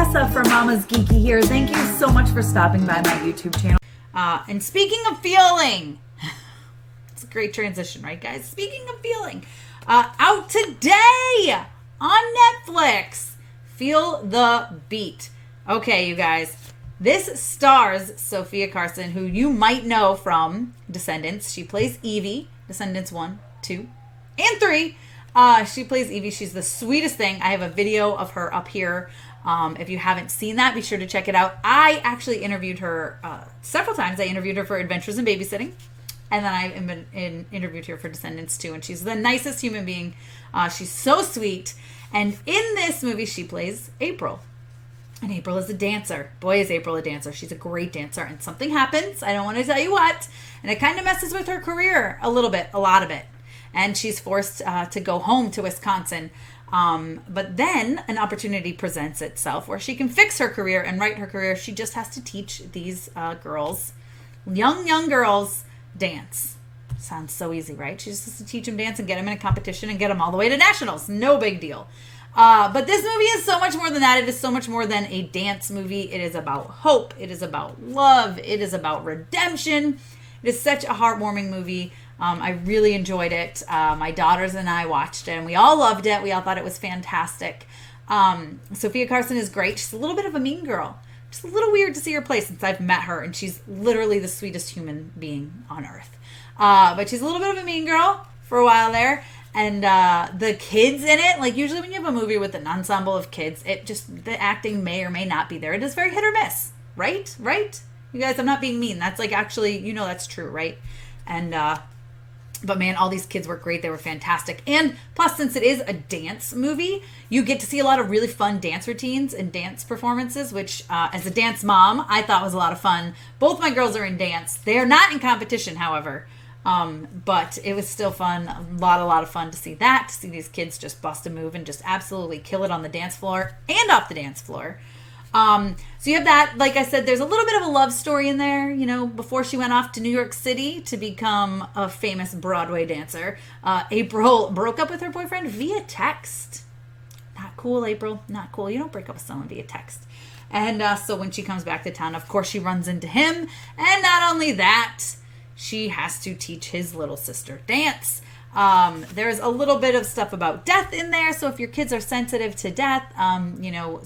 Tessa from Mama's Geeky here. Thank you so much for stopping by my YouTube channel. And speaking of feeling, it's a great transition, right, guys? Speaking of feeling, out today on Netflix, Feel the Beat. Okay, you guys, this stars Sofia Carson, who you might know from Descendants. She plays Evie, Descendants 1, 2, and 3. She plays Evie. She's the sweetest thing. I have a video of her up here. If you haven't seen that, be sure to check it out. I actually interviewed her several times. I interviewed her for Adventures in Babysitting. And then I interviewed her for Descendants 2. And she's the nicest human being. She's so sweet. And in this movie, she plays April. And April is a dancer. Boy, is April a dancer. She's a great dancer. And something happens. I don't want to tell you what. And it kind of messes with her career a little bit, a lot of it. And she's forced to go home to Wisconsin. But then an opportunity presents itself where she can fix her career and right her career. She just has to teach these girls, young girls, dance. Sounds so easy, right? She just has to teach them dance and get them in a competition and get them all the way to nationals. No big deal. But this movie is so much more than that. It is so much more than a dance movie. It is about hope. It is about love. It is about redemption. It is such a heartwarming movie. I really enjoyed it. My daughters and I watched it, and we all loved it. We all thought it was fantastic. Sofia Carson is great. She's a little bit of a mean girl. Just a little weird to see her play since I've met her, and she's literally the sweetest human being on earth. But she's a little bit of a mean girl for a while there. And the kids in it, like usually when you have a movie with an ensemble of kids, the acting may or may not be there. It is very hit or miss, right? Right? You guys, I'm not being mean. That's like actually, that's true, right? And but man, all these kids were great. They were fantastic. And plus, since it is a dance movie, you get to see a lot of really fun dance routines and dance performances, which as a dance mom, I thought was a lot of fun. Both my girls are in dance. They are not in competition, however. But it was still fun. A lot of fun to see that, to see these kids just bust a move and just absolutely kill it on the dance floor and off the dance floor. So you have that, like I said, there's a little bit of a love story in there, before she went off to New York City to become a famous Broadway dancer. April broke up with her boyfriend via text. Not cool, April. Not cool. You don't break up with someone via text. And so when she comes back to town, of course, she runs into him. And not only that, she has to teach his little sister dance. There's a little bit of stuff about death in there. So if your kids are sensitive to death,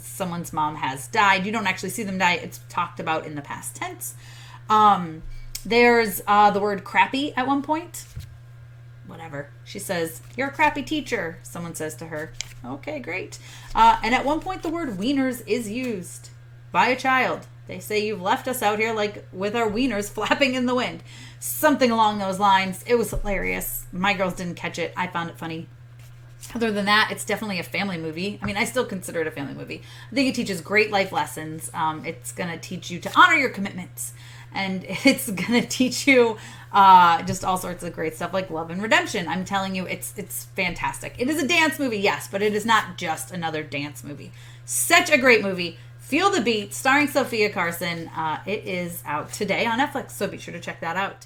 someone's mom has died. You don't actually see them die. It's talked about in the past tense. There's the word crappy at one point. Whatever. She says, "You're a crappy teacher," someone says to her. Okay, great. And at one point, the word wieners is used by a child. They say, "You've left us out here like with our wieners flapping in the wind." Something along those lines. It was hilarious. My girls didn't catch it. I found it funny. Other than that, it's definitely a family movie. I mean, I still consider it a family movie. I think it teaches great life lessons. It's going to teach you to honor your commitments. And it's going to teach you just all sorts of great stuff like love and redemption. I'm telling you, it's fantastic. It is a dance movie, yes, but it is not just another dance movie. Such a great movie. Feel the Beat, starring Sofia Carson. It is out today on Netflix, so be sure to check that out.